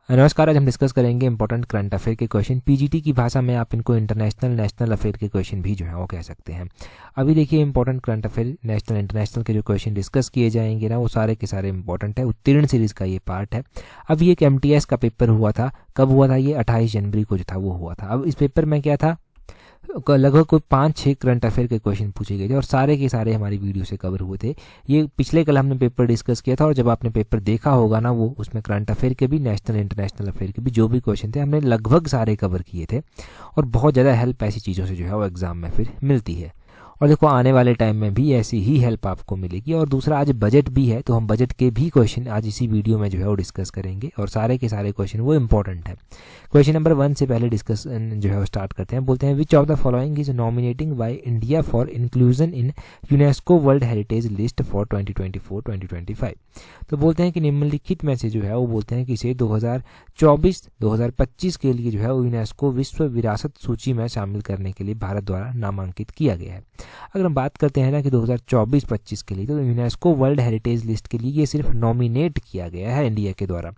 नमस्कार। आज हम डिस्कस करेंगे इंपॉर्टेंट करंट अफेयर के क्वेश्चन। पीजीटी की भाषा में आप इनको इंटरनेशनल नेशनल अफेयर के क्वेश्चन भी जो है वो कह सकते हैं। अभी देखिए important current affair national international के जो क्वेश्चन डिस्कस किए जाएंगे ना, वो सारे के सारे इंपॉर्टेंट है। उत्तीर्ण सीरीज का ये पार्ट है। अब ये एक एमटीएस का पेपर हुआ था। कब हुआ था? ये 28 जनवरी को जो था वो हुआ था। अब इस पेपर में क्या था, लगभग कोई 5-6 करंट अफेयर के क्वेश्चन पूछे गए थे और सारे के सारे हमारी वीडियो से कवर हुए थे। ये पिछले कल हमने पेपर डिस्कस किया था और जब आपने पेपर देखा होगा ना, वो उसमें करंट अफेयर के भी नेशनल इंटरनेशनल अफेयर के भी जो भी क्वेश्चन थे हमने लगभग सारे कवर किए थे। और बहुत ज़्यादा हेल्प ऐसी चीज़ों से जो है वो एग्ज़ाम में फिर मिलती है। और देखो आने वाले टाइम में भी ऐसी ही हेल्प आपको मिलेगी। और दूसरा, आज बजट भी है तो हम बजट के भी क्वेश्चन आज इसी वीडियो में जो है वो डिस्कस करेंगे और सारे के सारे क्वेश्चन वो इंपॉर्टेंट है। क्वेश्चन नंबर 1 से पहले डिस्कस जो है वो स्टार्ट करते हैं। बोलते हैं which of the following is nominating by India for inclusion in UNESCO world heritage list for 2024-2025। तो बोलते हैं कि निम्नलिखित में से जो है वो बोलते हैं कि इसे 2024-2025 के लिए जो है वो यूनेस्को विश्व विरासत सूची में शामिल करने के लिए भारत द्वारा नामांकित किया गया है। अगर हम बात करते हैं ना कि 2024-25 के लिए, तो यूनेस्को वर्ल्ड हेरिटेज लिस्ट के लिए ये सिर्फ नॉमिनेट किया गया है इंडिया के द्वारा।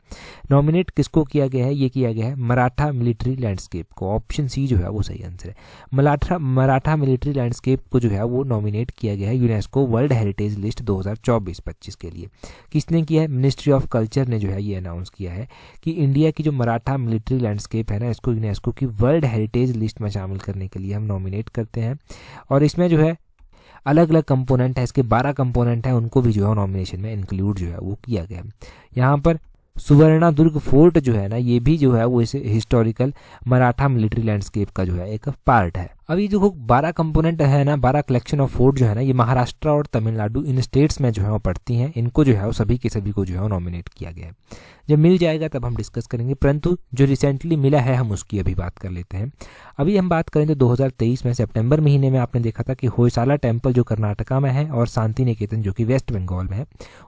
नॉमिनेट किसको किया गया है? ये किया गया है मराठा मिलिट्री लैंडस्केप को। ऑप्शन सी जो है वो सही आंसर है। मराठा मिलिट्री लैंडस्केप को जो है वो नॉमिनेट किया गया है यूनेस्को वर्ल्ड हेरिटेज लिस्ट 2024-25 के लिए। किसने किया है? मिनिस्ट्री ऑफ कल्चर ने जो है ये अनाउंस किया है कि इंडिया की जो मराठा मिलिट्री लैंडस्केप है ना, इसको यूनेस्को की वर्ल्ड हेरिटेज लिस्ट में शामिल करने के लिए हम नॉमिनेट करते हैं। और इसमें जो है अलग अलग कंपोनेंट है, इसके 12 कंपोनेंट हैं, उनको भी जो है नॉमिनेशन में इंक्लूड जो है वो किया गया है। यहाँ पर सुवर्णादुर्ग फोर्ट जो है ना, ये भी जो है वो इस हिस्टोरिकल मराठा मिलिट्री लैंडस्केप का जो है एक पार्ट है। अभी जो 12 कंपोनेंट है ना, 12 कलेक्शन ऑफ फोर्ट जो है ना, ये महाराष्ट्र और तमिलनाडु इन स्टेट्स में जो है वो पड़ती हैं। इनको जो है वो सभी के सभी को जो है नॉमिनेट किया गया है। जब मिल जाएगा तब हम डिस्कस करेंगे, परंतु जो रिसेंटली मिला है हम उसकी अभी बात कर लेते हैं। अभी हम बात करें तो 2023 में सितंबर महीने में आपने देखा था कि होयसाला टेम्पल जो कर्नाटका में है और शांति निकेतन जो कि वेस्ट बंगाल में है,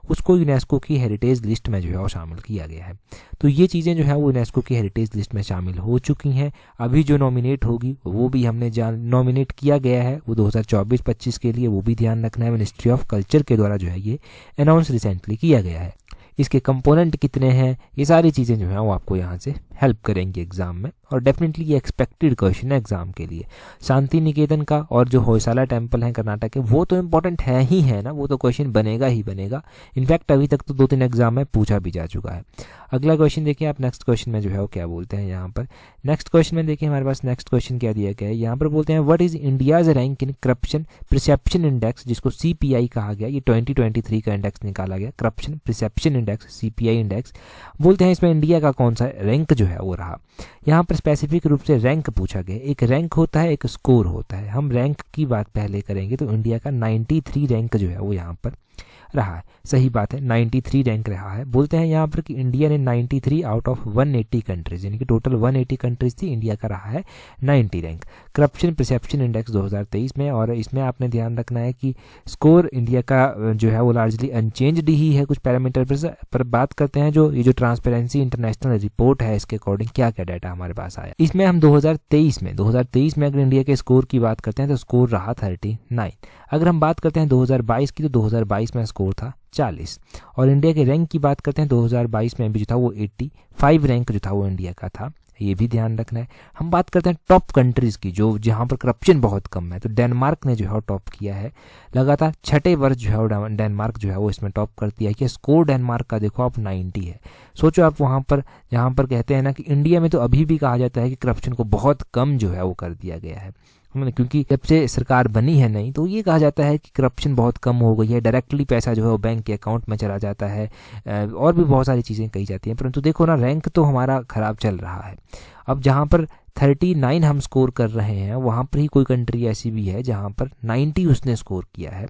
उसको यूनेस्को की हेरिटेज लिस्ट में जो है वो शामिल किया गया है। तो ये चीज़ें जो है वो यूनेस्को की हेरिटेज लिस्ट में शामिल हो चुकी हैं। अभी जो नॉमिनेट होगी वो भी हमने नॉमिनेट किया गया है, वो 2024-25 के लिए, वो भी ध्यान रखना है। मिनिस्ट्री ऑफ कल्चर के द्वारा जो है ये अनाउंस रिसेंटली किया गया है। इसके कंपोनेंट कितने हैं, ये सारी चीज़ें जो हैं वो आपको यहाँ से हेल्प करेंगी एग्जाम में। और डेफिनेटली ये एक्सपेक्टेड क्वेश्चन है एग्जाम के लिए। शांति निकेतन का और जो होयसाला टेम्पल है कर्नाटक के, वो तो इंपॉर्टेंट है ही है ना, वो तो क्वेश्चन बनेगा ही बनेगा। इनफैक्ट अभी तक तो 2-3 एग्जाम में पूछा भी जा चुका है। अगला क्वेश्चन देखिए आप, नेक्स्ट क्वेश्चन में जो है वो क्या बोलते हैं यहाँ पर। नेक्स्ट क्वेश्चन में देखिए हमारे पास नेक्स्ट क्वेश्चन क्या दिया गया है। यहाँ पर बोलते हैं what is India's rank in corruption perception index, जिसको सीपीआई कहा गया। ये 2023 का इंडेक्स निकाला गया, corruption perception index, CPI index. बोलते हैं इसमें इंडिया का कौन सा रैंक जो है वो रहा। यहाँ पर स्पेसिफिक रूप से रैंक पूछा गया। एक रैंक होता है, एक स्कोर होता है। हम रैंक की बात पहले करेंगे तो इंडिया का 93 रैंक जो है वो यहाँ पर रहा है। सही बात है, 93 रैंक रहा है। बोलते हैं यहाँ पर कि इंडिया ने 93 आउट ऑफ 180 कंट्रीज, यानी कि टोटल 180 कंट्रीज थी, इंडिया का रहा है 90 रैंक करप्शन परसेप्शन इंडेक्स 2023 में। और इसमें आपने ध्यान रखना है कि स्कोर इंडिया का जो है वो लार्जली अनचेंज्ड ही है। कुछ पैरामीटर पर बात करते हैं। जो ये जो ट्रांसपेरेंसी इंटरनेशनल रिपोर्ट है, इसके अकॉर्डिंग क्या क्या डाटा हमारे पास आया। इसमें हम 2023 में अगर इंडिया के स्कोर की बात करते हैं तो स्कोर रहा 39। अगर हम बात करते हैं 2022 की, तो 2022 में स्कोर था 40। और इंडिया के रैंक की बात करते हैं 2022 में भी जो था वो 85 रैंक जो था वो इंडिया का था। ये भी ध्यान रखना है। हम बात करते हैं टॉप कंट्रीज की, जो जहां पर करप्शन बहुत कम है, तो डेनमार्क ने जो है टॉप किया है। लगातार 6ठे वर्ष जो है डेनमार्क जो है वो इसमें टॉप कर दिया है। कि स्कोर डेनमार्क का देखो आप 90 है। सोचो आप वहां पर, जहां पर कहते हैं ना कि इंडिया में तो अभी भी कहा जाता है कि करप्शन को बहुत कम जो है वो कर दिया गया है, क्योंकि जब से सरकार बनी है नहीं, तो ये कहा जाता है कि करप्शन बहुत कम हो गई है। डायरेक्टली पैसा जो है वो बैंक के अकाउंट में चला जाता है। और भी बहुत सारी चीज़ें कही जाती हैं। परंतु देखो ना, रैंक तो हमारा खराब चल रहा है। अब जहाँ पर 39 हम स्कोर कर रहे हैं, वहाँ पर ही कोई कंट्री ऐसी भी है जहाँ पर 90 उसने स्कोर किया है।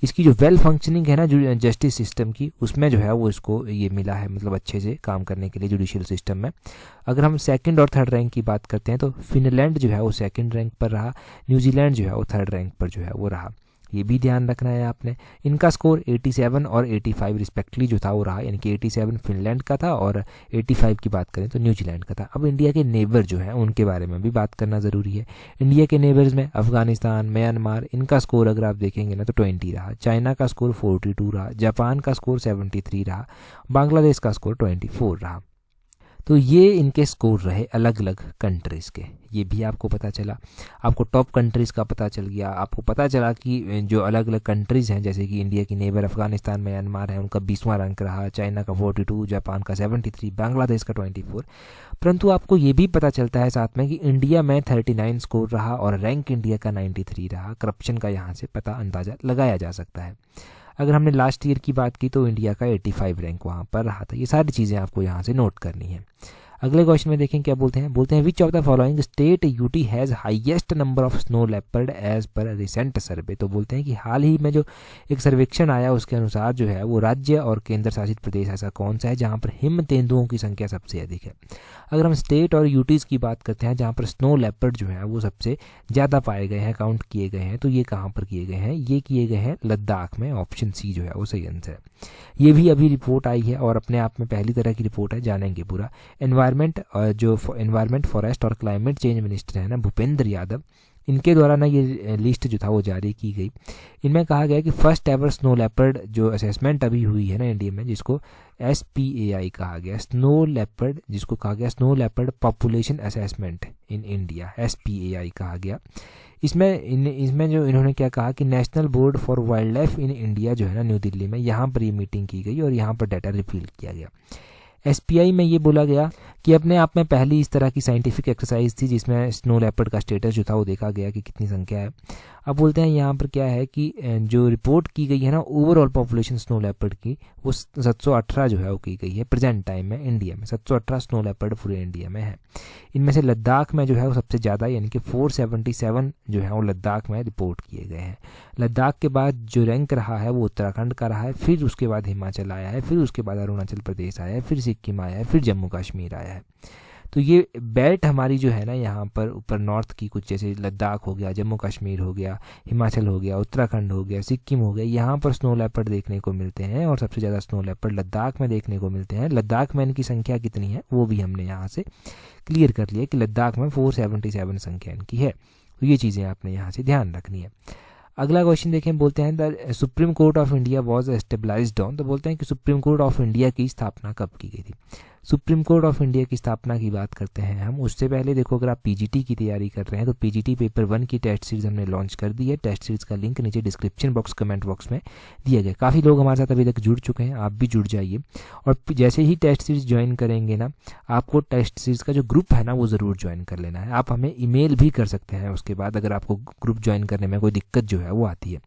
इसकी जो वेल फंक्शनिंग है ना जो जस्टिस सिस्टम की, उसमें जो है वो इसको ये मिला है, मतलब अच्छे से काम करने के लिए जुडिशियल सिस्टम में। अगर हम सेकंड और थर्ड रैंक की बात करते हैं तो फिनलैंड जो है वो सेकंड रैंक पर रहा, न्यूजीलैंड जो है वो थर्ड रैंक पर जो है वो रहा। ये भी ध्यान रखना है आपने। इनका स्कोर 87 और 85 रिस्पेक्टली जो था वो रहा, यानी कि 87 फिनलैंड का था और 85 की बात करें तो न्यूजीलैंड का था। अब इंडिया के नेबर जो हैं उनके बारे में भी बात करना ज़रूरी है। इंडिया के नेबर्स में अफगानिस्तान, म्यांमार, इनका स्कोर अगर आप देखेंगे ना तो 20 रहा। चाइना का स्कोर 42 रहा। जापान का स्कोर 73 रहा। बांग्लादेश का स्कोर 24 रहा। तो ये इनके स्कोर रहे अलग अलग कंट्रीज़ के, ये भी आपको पता चला। आपको टॉप कंट्रीज़ का पता चल गया, आपको पता चला कि जो अलग अलग कंट्रीज़ हैं जैसे कि इंडिया की नेबर अफगानिस्तान म्यांमार है उनका 20वां रैंक रहा, चाइना का 42, जापान का 73, बांग्लादेश का 24। परंतु आपको ये भी पता चलता है साथ में कि इंडिया में 39 स्कोर रहा और रैंक इंडिया का 93 रहा। करप्शन का यहाँ से पता अंदाज़ा लगाया जा सकता है। अगर हमने लास्ट ईयर की बात की तो इंडिया का 85 रैंक वहाँ पर रहा था। ये सारी चीज़ें आपको यहाँ से नोट करनी है। अगले क्वेश्चन में देखें क्या बोलते हैं which of the following state UT has highest number of snow leopard as per recent survey. तो बोलते हैं कि हाल ही में जो एक सर्वेक्षण आया उसके अनुसार जो है वो राज्य और केंद्र शासित प्रदेश ऐसा कौन सा है जहाँ पर हिम तेंदुओं की संख्या सबसे अधिक है। अगर हम स्टेट और यूटीज़ की बात करते हैं जहाँ पर स्नो लेपर्ड जो है वो सबसे ज़्यादा पाए गए हैं, काउंट किए गए हैं, तो ये कहाँ पर किए गए हैं, ये किए गए हैं लद्दाख में। ऑप्शन सी जो है वो सही आंसर है। ये भी अभी रिपोर्ट आई है और अपने आप में पहली तरह की रिपोर्ट है, जानेंगे पूरा। एनवायरनमेंट फॉरेस्ट और क्लाइमेट चेंज मिनिस्टर है ना भूपेंद्र यादव, इनके द्वारा ना ये लिस्ट जो था वो जारी की गई। इनमें कहा गया कि फर्स्ट एवर स्नो लेपर्ड जो असेसमेंट अभी हुई है ना इंडिया में, जिसको SPAI कहा गया, स्नो लेपर्ड, जिसको कहा गया snow leopard population assessment in India, SPAI कहा गया। इसमें जो इन्होंने क्या कहा कि national board for wild life in India जो है ना न्यू दिल्ली में, यहाँ पर ये मीटिंग की गई और यहाँ पर डाटा रिवील किया गया। SPI में ये बोला गया कि अपने आप में पहली इस तरह की साइंटिफिक एक्सरसाइज थी जिसमें स्नो लेपर्ड का स्टेटस जो था वो देखा गया कि कितनी संख्या है। अब बोलते हैं यहाँ पर क्या है कि जो रिपोर्ट की गई है ना ओवरऑल पॉपुलेशन स्नो लेपर्ड की वो 718 जो है वो की गई है प्रेजेंट टाइम में इंडिया में। 718 स्नो लेपर्ड पूरे इंडिया में है। इनमें से लद्दाख में जो है वो सबसे ज़्यादा यानी कि 477 जो है वो लद्दाख में रिपोर्ट किए गए हैं। लद्दाख के बाद जो रैंक रहा है वो उत्तराखंड का रहा है, फिर उसके बाद हिमाचल आया है, फिर उसके बाद अरुणाचल प्रदेश आया है, फिर सिक्किम आया है, फिर जम्मू कश्मीर आया है। तो ये बेल्ट हमारी जो है ना यहाँ पर ऊपर नॉर्थ की कुछ जैसे लद्दाख हो गया, जम्मू कश्मीर हो गया, हिमाचल हो गया, उत्तराखंड हो गया, सिक्किम हो गया, यहाँ पर स्नो लेपर्ड देखने को मिलते हैं और सबसे ज़्यादा स्नो लेपर्ड लद्दाख में देखने को मिलते हैं। लद्दाख में इनकी संख्या कितनी है वो भी हमने यहाँ से क्लियर कर लिया कि लद्दाख में 477 संख्या इनकी है। तो ये चीज़ें आपने यहाँ से ध्यान रखनी है। अगला क्वेश्चन देखें, बोलते हैं the supreme court of India was established on. तो बोलते हैं कि सुप्रीम कोर्ट ऑफ इंडिया की स्थापना कब की गई थी। सुप्रीम कोर्ट ऑफ इंडिया की स्थापना की बात करते हैं हम। उससे पहले देखो अगर आप PGT की तैयारी कर रहे हैं तो PGT पेपर 1 की टेस्ट सीरीज हमने लॉन्च कर दी है। टेस्ट सीरीज का लिंक नीचे डिस्क्रिप्शन बॉक्स कमेंट बॉक्स में दिया गया। काफ़ी लोग हमारे साथ अभी तक जुड़ चुके हैं, आप भी जुड़ जाइए और जैसे ही टेस्ट सीरीज ज्वाइन करेंगे ना आपको टेस्ट सीरीज का जो ग्रुप है ना वो ज़रूर ज्वाइन कर लेना है। आप हमें ईमेल भी कर सकते हैं उसके बाद अगर आपको ग्रुप ज्वाइन करने में कोई दिक्कत जो है वो आती है।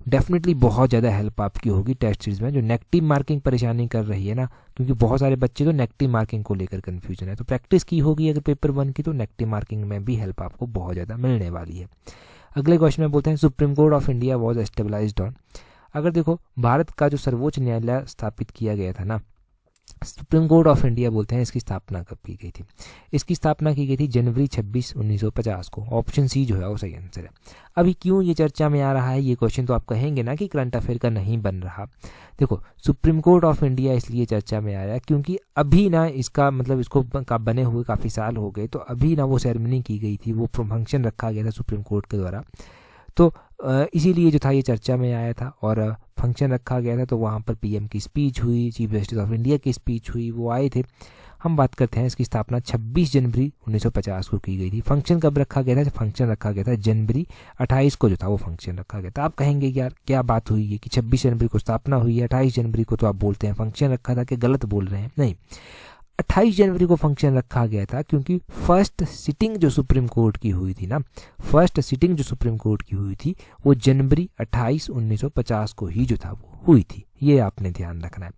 डेफिनेटली बहुत ज़्यादा हेल्प आपकी होगी टेस्ट सीरीज में। जो नेगेटिव मार्किंग परेशानी कर रही है ना, क्योंकि बहुत सारे बच्चे तो नेगेटिव मार्किंग को लेकर कन्फ्यूजन है, तो प्रैक्टिस की होगी अगर पेपर 1 की तो नेगेटिव मार्किंग में भी हेल्प आपको बहुत ज़्यादा मिलने वाली है। अगले क्वेश्चन में बोलते हैं supreme court of India was established on. अगर देखो भारत का जो सर्वोच्च न्यायालय स्थापित किया गया था ना, सुप्रीम कोर्ट ऑफ इंडिया बोलते हैं इसकी स्थापना कब की गई थी। इसकी स्थापना की गई थी जनवरी 26, 1950 को। ऑप्शन सी जो है वो सही आंसर है। अभी क्यों ये चर्चा में आ रहा है ये क्वेश्चन, तो आप कहेंगे ना कि करंट अफेयर का नहीं बन रहा। देखो सुप्रीम कोर्ट ऑफ इंडिया इसलिए चर्चा में आया क्योंकि अभी ना इसका मतलब इसको बने हुए काफ़ी साल हो गए, तो अभी ना वो सेरेमनी की गई थी, वो फंक्शन रखा गया था सुप्रीम कोर्ट के द्वारा, तो इसीलिए जो था ये चर्चा में आया था और फंक्शन रखा गया था। तो वहाँ पर PM की स्पीच हुई, चीफ जस्टिस ऑफ इंडिया की स्पीच हुई, वो आए थे। हम बात करते हैं इसकी स्थापना 26 जनवरी 1950 को की गई थी। फंक्शन कब रखा गया था? फंक्शन रखा गया था जनवरी 28 को जो था वो फंक्शन रखा गया था। आप कहेंगे यार क्या बात हुई है कि 26 जनवरी को स्थापना हुई है, 28 जनवरी को तो आप बोलते हैं फंक्शन रखा था, कि गलत बोल रहे हैं? नहीं, 28 जनवरी को फंक्शन रखा गया था क्योंकि फर्स्ट सिटिंग जो सुप्रीम कोर्ट की हुई थी ना, फर्स्ट सिटिंग जो सुप्रीम कोर्ट की हुई थी वो जनवरी 28, 1950 को ही जो था वो हुई थी। ये आपने ध्यान रखना है।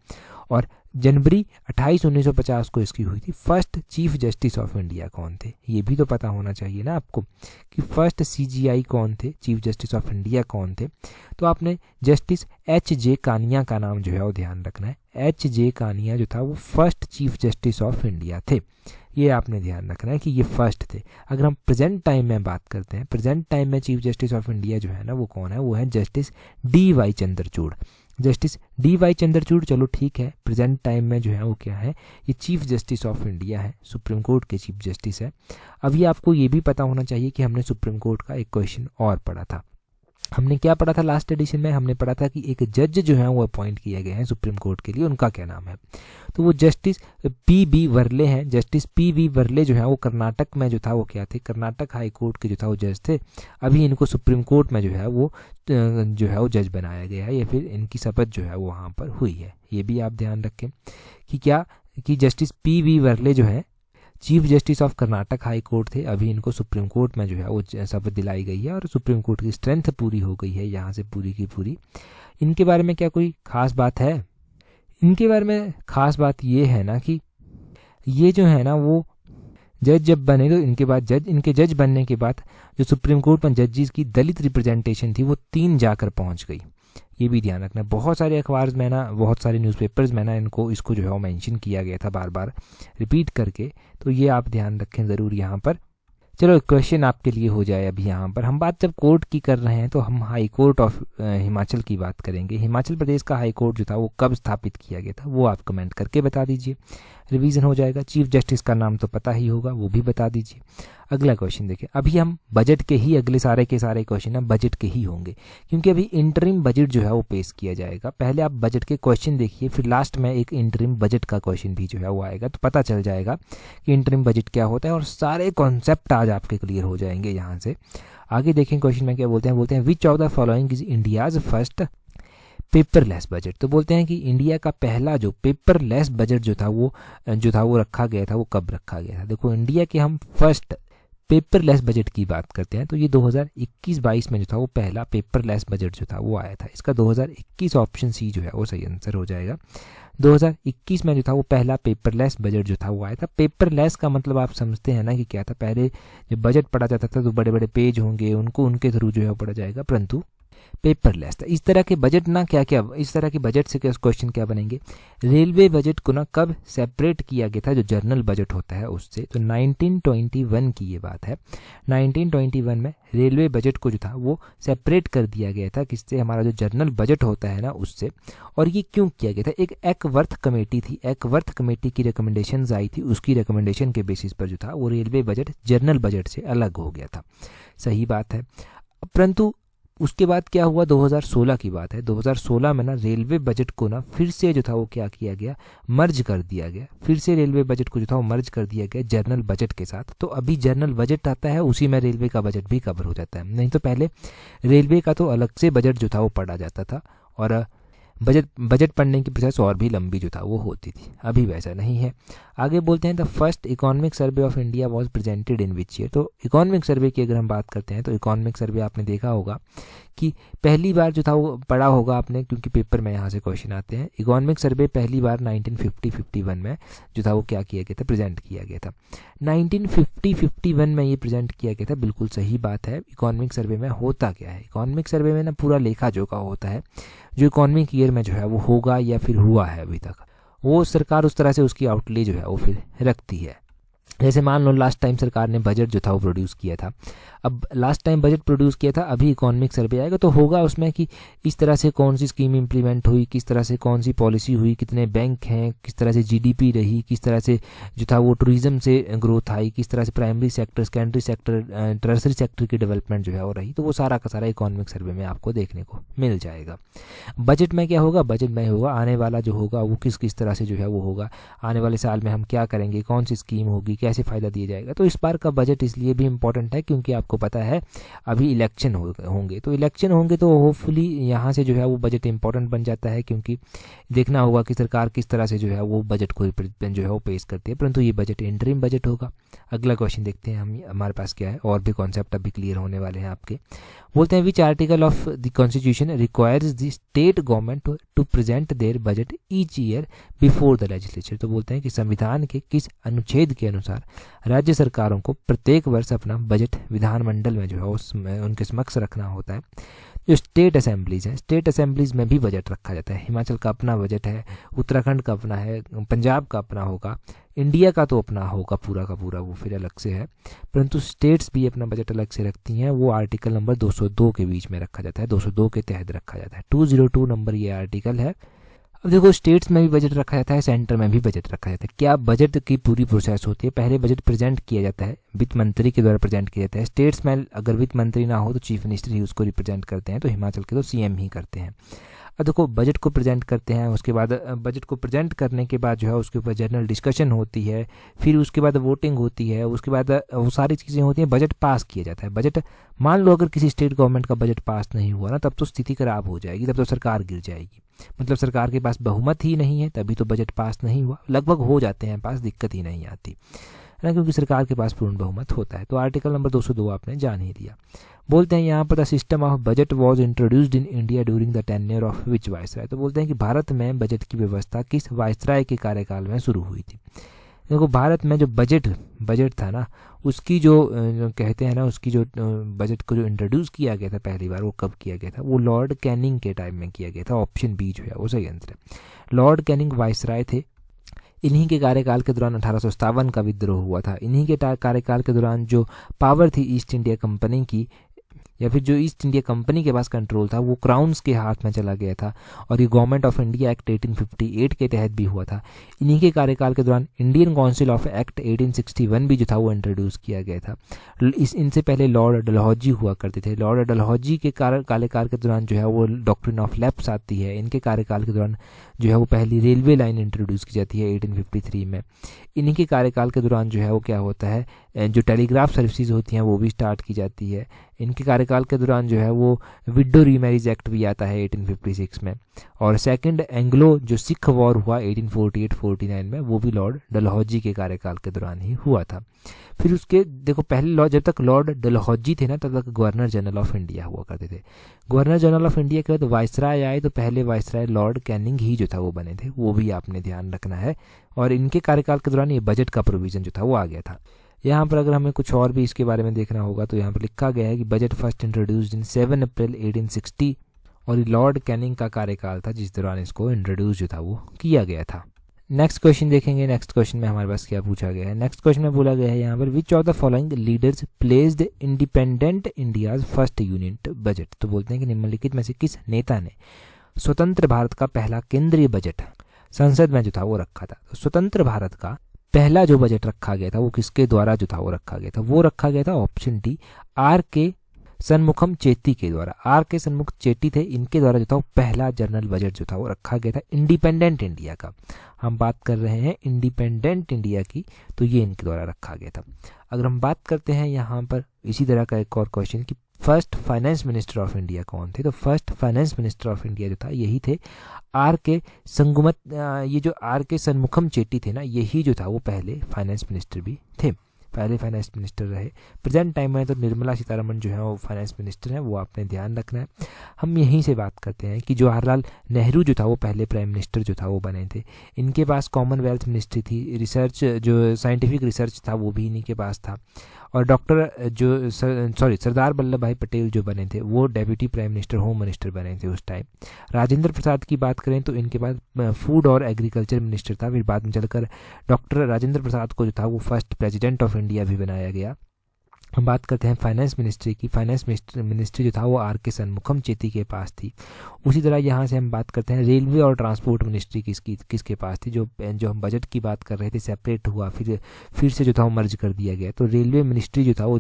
और जनवरी 28, 1950 को इसकी हुई थी। First chief justice of India कौन थे ये भी तो पता होना चाहिए ना आपको, कि फर्स्ट CJI कौन थे, चीफ जस्टिस ऑफ इंडिया कौन थे। तो आपने जस्टिस HJ कानिया का नाम जो है वो ध्यान रखना है। HJ कानिया जो था वो first chief justice of India थे। ये आपने ध्यान रखना है कि ये फर्स्ट थे। अगर हम प्रेजेंट टाइम में बात करते हैं, प्रेजेंट टाइम में चीफ जस्टिस ऑफ इंडिया जो है ना वो कौन है? वो है justice DY Chandrachud. Justice DY Chandrachud, चलो ठीक है, प्रेजेंट टाइम में जो है वो क्या है? ये चीफ जस्टिस ऑफ इंडिया है, सुप्रीम कोर्ट के चीफ जस्टिस है। अभी आपको ये भी पता होना चाहिए कि हमने सुप्रीम कोर्ट का एक क्वेश्चन और पढ़ा था। हमने क्या पढ़ा था लास्ट एडिशन में? हमने पढ़ा था कि एक जज जो है वो अपॉइंट किए गए हैं सुप्रीम कोर्ट के लिए, उनका क्या नाम है? तो वो जस्टिस पी.बी. वर्ले हैं। Justice PB. वर्ले जो है वो कर्नाटक में जो था वो क्या थे? कर्नाटक हाई कोर्ट के जो था वो जज थे। अभी इनको सुप्रीम कोर्ट में जो है वो जज बनाया गया है, या फिर इनकी शपथ जो है वो वहाँ पर हुई है। ये भी आप ध्यान रखें कि क्या कि जस्टिस पी.बी. वर्ले जो है chief justice of Karnataka high court थे। अभी इनको सुप्रीम कोर्ट में जो है वो शपथ दिलाई गई है, और सुप्रीम कोर्ट की स्ट्रेंथ पूरी हो गई है यहाँ से पूरी की पूरी। इनके बारे में क्या कोई खास बात है? इनके बारे में खास बात ये है ना कि ये जो है ना वो जज जब बने तो इनके जज बनने के बाद जो सुप्रीम कोर्ट में जजेस की दलित रिप्रेजेंटेशन थी वो 3 जाकर पहुंच गई। ये भी ध्यान रखना। बहुत सारे अखबार में ना, बहुत सारे न्यूज़पेपर्स में ना इसको जो है वो मेंशन किया गया था बार बार रिपीट करके, तो ये आप ध्यान रखें ज़रूर यहाँ पर। चलो क्वेश्चन आपके लिए हो जाए। अभी यहाँ पर हम बात जब कोर्ट की कर रहे हैं तो हम हाई कोर्ट ऑफ हिमाचल की बात करेंगे। हिमाचल प्रदेश का हाई कोर्ट जो था वो कब स्थापित किया गया था वो आप कमेंट करके बता दीजिए, रिवीजन हो जाएगा। चीफ जस्टिस का नाम तो पता ही होगा, वो भी बता दीजिए। अगला क्वेश्चन देखिए। अभी हम बजट के ही अगले सारे के सारे क्वेश्चन हम बजट के ही होंगे, क्योंकि अभी इंटरिम बजट जो है वो पेश किया जाएगा। पहले आप बजट के क्वेश्चन देखिए, फिर लास्ट में एक इंटरिम बजट का क्वेश्चन भी जो है वो आएगा, तो पता चल जाएगा कि इंटरिम बजट क्या होता है, और सारे कॉन्सेप्ट आज आपके क्लियर हो जाएंगे। यहाँ से आगे देखें क्वेश्चन में क्या बोलते हैं which of the following is India's first paperless budget. तो बोलते हैं कि इंडिया का पहला जो पेपरलेस बजट जो था वो रखा गया था, वो कब रखा गया था। देखो, इंडिया के हम फर्स्ट पेपरलेस बजट की बात करते हैं तो ये 2021-22 में जो था वो पहला पेपरलेस बजट जो था वो आया था। इसका 2021 ऑप्शन सी जो है वो सही आंसर हो जाएगा। 2021 में जो था वो पहला पेपरलेस बजट जो था वो आया था। पेपरलेस का मतलब आप समझते हैं ना कि क्या था। पहले जब बजट पढ़ा जाता था तो बड़े बड़े पेज होंगे, उनके थ्रू जो है वो पढ़ा जाएगा, परंतु पेपरलेस था। इस तरह के बजट ना इस तरह के बजट से क्वेश्चन क्या बनेंगे? रेलवे बजट को ना कब सेपरेट किया गया था जो जनरल बजट होता है उससे? तो 1921 की ये बात है। 1921 में रेलवे बजट को जो था वो सेपरेट कर दिया गया था, किससे? हमारा जो जनरल बजट होता है ना उससे। और ये क्यों किया गया था? एक एकवर्थ कमेटी थी, एकवर्थ कमेटी की रिकमेंडेशंस आई थी, उसकी रिकमेंडेशन के बेसिस पर जो था वो रेलवे बजट जनरल बजट से अलग हो गया था। सही बात है। परंतु उसके बाद क्या हुआ? 2016 की बात है। 2016 में ना रेलवे बजट को ना फिर से जो था वो क्या किया गया? मर्ज कर दिया गया। फिर से रेलवे बजट को जो था वो मर्ज कर दिया गया जनरल बजट के साथ। तो अभी जनरल बजट आता है, उसी में रेलवे का बजट भी कवर हो जाता है। नहीं तो पहले रेलवे का तो अलग से बजट जो था वो पढ़ा जाता था, और बजट पढ़ने की प्रोसेस और भी लंबी जो था वो होती थी। अभी वैसा नहीं है। आगे बोलते हैं the first economic survey of India was presented in which year. तो इकोनॉमिक सर्वे की अगर हम बात करते हैं तो इकोनॉमिक सर्वे आपने देखा होगा कि पहली बार जो था वो पढ़ा होगा आपने, क्योंकि पेपर में यहाँ से क्वेश्चन आते हैं। इकोनॉमिक सर्वे पहली बार 1950-51 में जो था वो क्या किया गया था? प्रेजेंट किया गया था। 1950-51 में ये प्रेजेंट किया गया था, बिल्कुल सही बात है। इकोनॉमिक सर्वे में होता क्या है? इकोनॉमिक सर्वे में ना पूरा लेखा जोखा होता है, जो इकोनॉमिक ईयर में जो है वो होगा या फिर हुआ है अभी तक, वो सरकार उस तरह से उसकी आउटले जो है वो फिर रखती है। जैसे मान लो लास्ट टाइम सरकार ने बजट जो था वो प्रोड्यूस किया था, अब लास्ट टाइम बजट प्रोड्यूस किया था, अभी इकोनॉमिक सर्वे आएगा तो होगा उसमें कि इस तरह से कौन सी स्कीम इंप्लीमेंट हुई, किस तरह से कौन सी पॉलिसी हुई, कितने बैंक हैं, किस तरह से जीडीपी रही, किस तरह से जो था वो टूरिज्म से ग्रोथ आई, किस तरह से primary sector, secondary sector, tertiary sector की डेवलपमेंट जो है वो रही। तो वो सारा का सारा इकोनॉमिक सर्वे में आपको देखने को मिल जाएगा। बजट में क्या होगा? बजट में होगा आने वाला जो होगा वो किस तरह से जो है वो होगा, आने वाले साल में हम क्या करेंगे, कौन सी स्कीम होगी, कैसे फ़ायदा दिया जाएगा। तो इस बार का बजट इसलिए भी इम्पोर्टेंट है क्योंकि आपको पता है अभी इलेक्शन होंगे, तो इलेक्शन होंगे तो होपफुली यहाँ से जो है वो बजट इंपॉर्टेंट बन जाता है, क्योंकि देखना होगा कि सरकार किस तरह से जो है वो बजट को जो है वो पेश करती है। परंतु ये बजट इंटरिम बजट होगा। अगला क्वेश्चन देखते हैं हमारे पास क्या है, और भी कॉन्सेप्ट अभी क्लियर होने वाले हैं आपके। बोलते हैं which article of the constitution requires the state government to present their budget each year before the legislature. तो बोलते हैं कि संविधान के किस अनुच्छेद के अनुसार राज्य सरकारों को प्रत्येक वर्ष अपना बजट विधानमंडल में जो है उसमें उनके समक्ष रखना होता है। जो स्टेट असेंबलीज हैं, स्टेट असेंबलीज में भी बजट रखा जाता है। हिमाचल का अपना बजट है, उत्तराखंड का अपना है, पंजाब का अपना होगा, इंडिया का तो अपना होगा पूरा का पूरा, वो फिर अलग से है। परंतु स्टेट्स भी अपना बजट अलग से रखती हैं, वो आर्टिकल नंबर 202 के बीच में रखा जाता है, 202 के तहत रखा जाता है। 202 नंबर ये आर्टिकल है। अब देखो, स्टेट्स में भी बजट रखा जाता है, सेंटर में भी बजट रखा जाता है। क्या बजट की पूरी प्रोसेस होती है, पहले बजट प्रेजेंट किया जाता है, वित्त मंत्री के द्वारा प्रेजेंट किया जाता है। स्टेट्स में अगर वित्त मंत्री ना हो तो चीफ मिनिस्टर ही उसको रिप्रेजेंट करते हैं, तो हिमाचल के तो सीएम ही करते हैं। अब देखो, बजट को प्रेजेंट करते हैं, उसके बाद बजट को प्रेजेंट करने के बाद जो है उसके ऊपर जनरल डिस्कशन होती है, फिर उसके बाद वोटिंग होती है, उसके बाद वो सारी चीज़ें होती हैं, बजट पास किया जाता है। बजट, मान लो अगर किसी स्टेट गवर्नमेंट का बजट पास नहीं हुआ ना, तब तो स्थिति खराब हो जाएगी, तब तो सरकार गिर जाएगी। मतलब सरकार के पास बहुमत ही नहीं है, तभी तो बजट पास नहीं हुआ। लगभग हो जाते हैं पास, दिक्कत ही नहीं आती है ना, क्योंकि सरकार के पास पूर्ण बहुमत होता है। तो आर्टिकल नंबर 202 आपने जान ही दिया। बोलते हैं यहाँ पर the system of budget was introduced in India during the tenure of which viceroy. तो बोलते हैं कि भारत में बजट की व्यवस्था किस वायसराय के कार्यकाल में शुरू हुई थी। देखो, भारत में जो बजट था ना, उसकी जो कहते हैं ना, उसकी जो बजट को जो इंट्रोड्यूस किया गया था पहली बार, वो कब किया गया था? वो लॉर्ड कैनिंग के टाइम में किया गया था। ऑप्शन बी जो है वो सही आंसर है। लॉर्ड कैनिंग वायसराय थे। इन्हीं के कार्यकाल के दौरान 1857 का विद्रोह हुआ था। इन्हीं के कार्यकाल के दौरान जो पावर थी ईस्ट इंडिया कंपनी की, या फिर जो ईस्ट इंडिया कंपनी के पास कंट्रोल था, वो क्राउन्स के हाथ में चला गया था। और ये गवर्नमेंट ऑफ इंडिया एक्ट 1858 के तहत भी हुआ था। इन्हीं के कार्यकाल के दौरान इंडियन काउंसिल ऑफ एक्ट 1861 भी जो था वो इंट्रोड्यूस किया गया था। इनसे पहले लॉर्ड डलहौजी हुआ करते थे। लॉर्ड डलहौजी के कार्यकाल के दौरान जो है वो डॉक्ट्रिन ऑफ लैप्स आती है। इनके कार्यकाल के दौरान जो है वो पहली रेलवे लाइन इंट्रोड्यूस की जाती है 1853 में। इन्हीं के कार्यकाल के दौरान जो है वो क्या होता है, जो टेलीग्राफ सर्विसेज होती हैं वो भी स्टार्ट की जाती है। इनके कार्यकाल के दौरान जो है वो विडो रीमैरिज एक्ट भी आता है 1856 में। और सेकंड एंग्लो जो सिख वॉर हुआ 1848-49 में, वो भी लॉर्ड डलहौजी के कार्यकाल के दौरान ही हुआ था। फिर उसके देखो, पहले जब तक लॉर्ड डलहौजी थे ना, तब तक गवर्नर जनरल ऑफ इंडिया हुआ करते थे। गवर्नर जनरल ऑफ इंडिया के बाद वायसराय आए, तो पहले वायसराय लॉर्ड कैनिंग ही जो था वो बने थे। वो भी आपने ध्यान रखना है। और इनके कार्यकाल के दौरान ये बजट का प्रोविजन जो था वो आ गया था। यहाँ पर अगर हमें कुछ और भी इसके बारे में देखना होगा तो यहाँ पर लिखा गया है कि बजट फर्स्ट इंट्रोड्यूस्ड इन 7 अप्रैल 1860, और लॉर्ड कैनिंग का कार्यकाल था जिस दौरान इसको इंट्रोड्यूस जो था वो किया गया था। नेक्स्ट क्वेश्चन देखेंगे। नेक्स्ट क्वेश्चन में हमारे पास क्या पूछा गया है। नेक्स्ट क्वेश्चन में बोला गया है यहाँ पर, विच of the following leaders placed independent India's first unit budget. तो बोलते हैं कि निम्नलिखित में से किस नेता ने स्वतंत्र भारत का पहला केंद्रीय बजट संसद में जो था वो रखा था। तो स्वतंत्र भारत का पहला जो बजट रखा गया था वो किसके द्वारा जो था वो रखा गया था? वो रखा गया था ऑप्शन डी, आर के सन्मुखम चेट्टी के द्वारा। आर के सन्मुख चेट्टी थे, इनके द्वारा जो था वो पहला जनरल बजट जो था वो रखा गया था इंडिपेंडेंट इंडिया का। हम बात कर रहे हैं इंडिपेंडेंट इंडिया की, तो ये इनके द्वारा रखा गया था। अगर हम बात करते हैं यहाँ पर इसी तरह का एक और क्वेश्चन कि first finance minister of India कौन थे, तो first finance minister of India जो था यही थे आर के संगमत। ये जो आर के सन्मुखम चेट्टी थे ना, यही जो था वो पहले फाइनेंस मिनिस्टर भी थे, पहले फाइनेंस मिनिस्टर रहे। प्रेजेंट टाइम में तो निर्मला सीतारमण जो है वो फाइनेंस मिनिस्टर हैं, वो आपने ध्यान रखना है। हम यहीं से बात करते हैं कि जवाहरलाल नेहरू जो था वो पहले प्राइम मिनिस्टर जो था वो बने थे। इनके पास कॉमनवेल्थ मिनिस्ट्री थी, रिसर्च जो साइंटिफिक रिसर्च था वो भी इन्हीं के पास था। और सरदार वल्लभ भाई पटेल जो बने थे वो deputy prime minister, home minister बने थे उस टाइम। राजेंद्र प्रसाद की बात करें तो इनके पास फूड और एग्रीकल्चर मिनिस्टर था। फिर बाद में चलकर डॉक्टर राजेंद्र प्रसाद को जो था वो फर्स्ट प्रेसिडेंट ऑफ इंडिया भी बनाया गया। हम बात करते हैं फाइनेंस मिनिस्ट्री की। फाइनेंस मिनिस्ट्री जो था वो आर के सन्मुखम चेट्टी के पास थी। उसी तरह यहाँ से हम बात करते हैं रेलवे और ट्रांसपोर्ट मिनिस्ट्री किसके पास थी। जो हम बजट की बात कर रहे थे सेपरेट हुआ, फिर से जो था वो मर्ज कर दिया गया। तो रेलवे मिनिस्ट्री जो था वो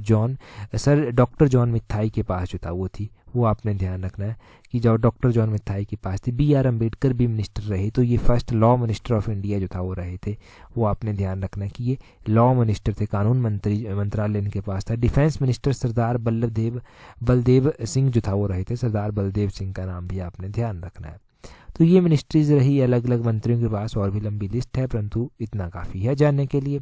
डॉक्टर जॉन मिथाई के पास जो था वो थी। वो आपने ध्यान रखना है कि जो डॉक्टर जॉन मिथाई के पास थी। बी आर अम्बेडकर भी मिनिस्टर रहे, तो ये first law minister of India जो था वो रहे थे। वो आपने ध्यान रखना है कि ये लॉ मिनिस्टर थे, कानून मंत्रालय इनके पास था। डिफेंस मिनिस्टर सरदार बलदेव सिंह जो था वो रहे थे। सरदार बलदेव सिंह का नाम भी आपने ध्यान रखना है। तो ये मिनिस्ट्रीज रही अलग अलग मंत्रियों के पास, और भी लंबी लिस्ट है परंतु इतना काफ़ी है जानने के लिए।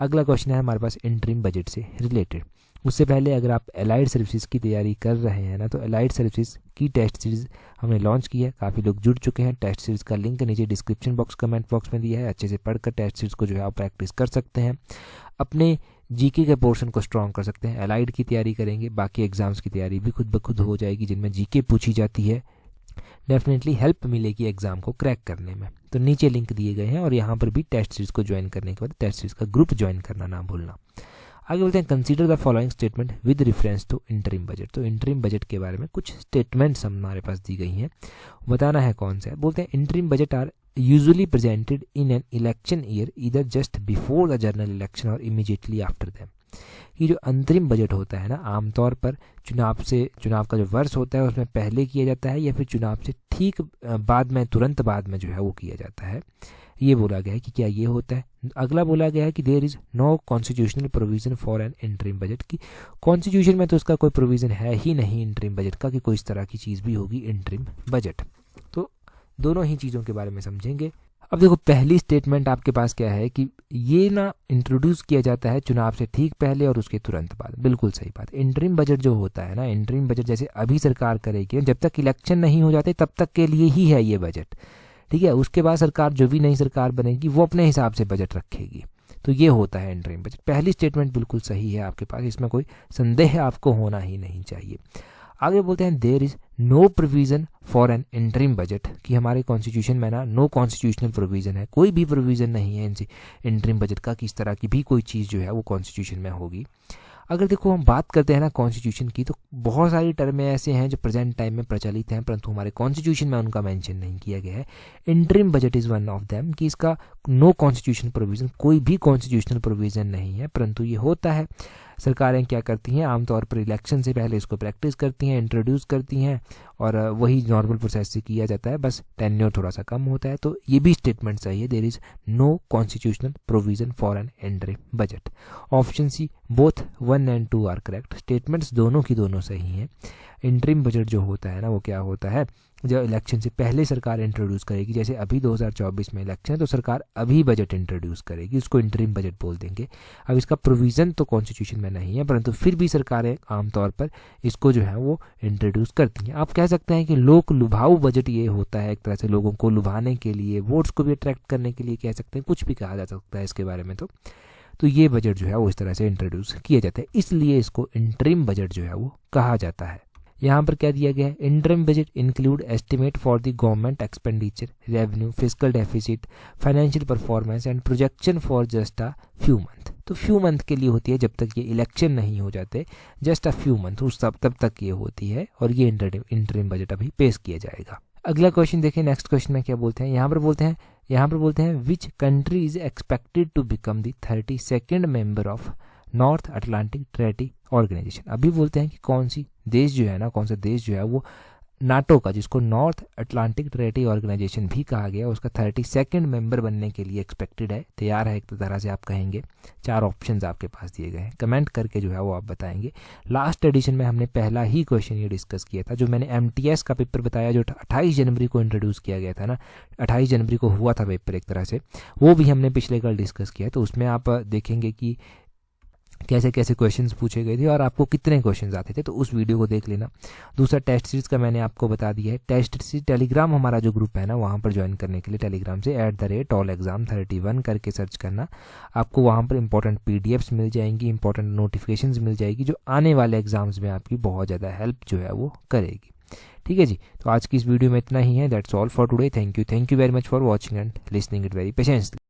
अगला क्वेश्चन है हमारे पास इंटरिम बजट से रिलेटेड। उससे पहले अगर आप एलाइड सर्विसेज की तैयारी कर रहे हैं ना, तो एलाइड सर्विसेज की टेस्ट सीरीज़ हमने लॉन्च की है। काफ़ी लोग जुड़ चुके हैं। टेस्ट सीरीज़ का लिंक नीचे डिस्क्रिप्शन बॉक्स, कमेंट बॉक्स में दिया है। अच्छे से पढ़कर टेस्ट सीरीज़ को जो है आप प्रैक्टिस कर सकते हैं। अपने जीके के पोर्शन को स्ट्रॉन्ग कर सकते हैं। एलाइड की तैयारी करेंगे, बाकी एग्जाम्स की तैयारी भी खुद ब खुद हो जाएगी जिनमें जीके पूछी जाती है। डेफिनेटली हेल्प मिलेगी एग्जाम को क्रैक करने में। तो नीचे लिंक दिए गए हैं, और यहाँ पर भी टेस्ट सीरीज़ को ज्वाइन करने के बाद टेस्ट सीरीज़ का ग्रुप ज्वाइन करना ना भूलना। आगे बोलते हैं consider the following statement with reference to interim budget. तो इंटरिम बजट के बारे में कुछ स्टेटमेंट्स हमारे पास दी गई हैं, बताना है कौन सा है। बोलते हैं interim budget are usually presented in an election year either just before the general election और इमीडिएटली आफ्टर दैम। ये जो अंतरिम बजट होता है ना, आमतौर पर चुनाव का जो वर्ष होता है उसमें पहले किया जाता है या फिर चुनाव से ठीक बाद में, तुरंत बाद में जो है वो किया जाता है। ये बोला गया है कि क्या ये होता है। अगला बोला गया है कि there is no constitutional provision for an interim budget, की कॉन्स्टिट्यूशन में तो उसका कोई प्रोविज़न है ही नहीं इंटरिम बजट का कि कोई इस तरह की चीज़ भी होगी इंटरिम बजट। तो दोनों ही चीज़ों के बारे में समझेंगे। अब देखो पहली स्टेटमेंट आपके पास क्या है कि ये ना इंट्रोड्यूस किया जाता है चुनाव से ठीक पहले और उसके तुरंत बाद। बिल्कुल सही बात। इंटरिम बजट जो होता है ना, इंटरिम बजट जैसे अभी सरकार करेगी, जब तक इलेक्शन नहीं हो जाते तब तक के लिए ही है ये बजट, ठीक है। उसके बाद सरकार, जो भी नई सरकार बनेगी, वो अपने हिसाब से बजट रखेगी। तो ये होता है इंटरिम बजट। पहली स्टेटमेंट बिल्कुल सही है आपके पास, इसमें कोई संदेह आपको होना ही नहीं चाहिए। आगे बोलते हैं there is no provision for an interim budget, कि हमारे कॉन्स्टिट्यूशन में ना नो कॉन्स्टिट्यूशनल प्रोविजन है, कोई भी प्रोविजन नहीं है इनसे इंटरिम बजट का कि इस तरह की भी कोई चीज़ जो है वो कॉन्स्टिट्यूशन में होगी। अगर देखो हम बात करते हैं ना कॉन्स्टिट्यूशन की, तो बहुत सारी टर्में ऐसे हैं जो प्रेजेंट टाइम में प्रचलित हैं परंतु हमारे कॉन्स्टिट्यूशन में उनका मेंशन नहीं किया गया है। Interim budget is one of them, कि इसका नो कॉन्स्टिट्यूशन प्रोविज़न, कोई भी कॉन्स्टिट्यूशनल प्रोविज़न नहीं है, परंतु ये होता है। सरकारें क्या करती हैं, आमतौर पर इलेक्शन से पहले इसको प्रैक्टिस करती हैं, इंट्रोड्यूस करती हैं, और वही नॉर्मल प्रोसेस से किया जाता है, बस टेन्योर थोड़ा सा कम होता है। तो ये भी स्टेटमेंट सही है, there is no constitutional provision for an interim budget. Option C both 1 and 2 are correct. Statements दोनों की दोनों सही हैं। इंटरिम बजट जो होता है ना, वो क्या होता है, जब इलेक्शन से पहले सरकार इंट्रोड्यूस करेगी, जैसे अभी 2024 में इलेक्शन है तो सरकार अभी बजट इंट्रोड्यूस करेगी, उसको इंटरिम बजट बोल देंगे। अब इसका प्रोविज़न तो कॉन्स्टिट्यूशन में नहीं है, परंतु फिर भी सरकारें आमतौर पर इसको जो है वो इंट्रोड्यूस करती हैं। आप कह सकते हैं कि लोक लुभाऊ बजट ये होता है, एक तरह से लोगों को लुभाने के लिए, वोट्स को भी अट्रैक्ट करने के लिए कह सकते हैं, कुछ भी कहा जा सकता है इसके बारे में। तो ये बजट जो है वो इस तरह से इंट्रोड्यूस किया जाता है, इसलिए इसको इंटरिम बजट जो है वो कहा जाता है। यहाँ पर क्या दिया गया है, interim budget include estimate for the government expenditure, revenue, fiscal deficit, financial performance and projection for just a few month. तो फ्यू मंथ के लिए होती है, जब तक ये इलेक्शन नहीं हो जाते, जस्ट अ फ्यू मंथ, उस तब तक ये होती है, और ये इंटरिम बजट अभी पेश किया जाएगा। अगला क्वेश्चन देखिए, नेक्स्ट क्वेश्चन में क्या बोलते हैं, यहाँ पर बोलते हैं which country is expected to become the 32nd member of North Atlantic Treaty Organisation. अभी बोलते हैं कि कौन सा देश जो है वो नाटो का, जिसको नॉर्थ अटलांटिक ट्रेटी ऑर्गेनाइजेशन भी कहा गया, उसका 32nd मेंबर बनने के लिए एक्सपेक्टेड है, तैयार है एक तरह से आप कहेंगे। 4 ऑप्शंस आपके पास दिए गए हैं, कमेंट करके जो है वो आप बताएंगे। लास्ट एडिशन में हमने पहला ही क्वेश्चन ये डिस्कस किया था, जो मैंने MTS का पेपर बताया, जो 28 जनवरी को इंट्रोड्यूस किया गया था ना, 28 जनवरी को हुआ था पेपर एक तरह से, वो भी हमने पिछले कल डिस्कस किया। तो उसमें आप देखेंगे कि कैसे कैसे क्वेश्चंस पूछे गए थे और आपको कितने क्वेश्चंस आते थे, तो उस वीडियो को देख लेना। दूसरा टेस्ट सीरीज़ का मैंने आपको बता दिया है। टेस्ट सीरीज टेलीग्राम हमारा जो ग्रुप है ना, वहाँ पर ज्वाइन करने के लिए टेलीग्राम से @allexam31 करके सर्च करना, आपको वहाँ पर इंपॉर्टेंट PDFs मिल जाएंगी, इंपॉर्टेंट नोटिफिकेशंस मिल जाएगी, जो आने वाले एग्जाम्स में आपकी बहुत ज़्यादा हेल्प जो है वो करेगी। ठीक है जी, तो आज की इस वीडियो में इतना ही है। That's all for today. Thank you very much for watching and listening it very patiently.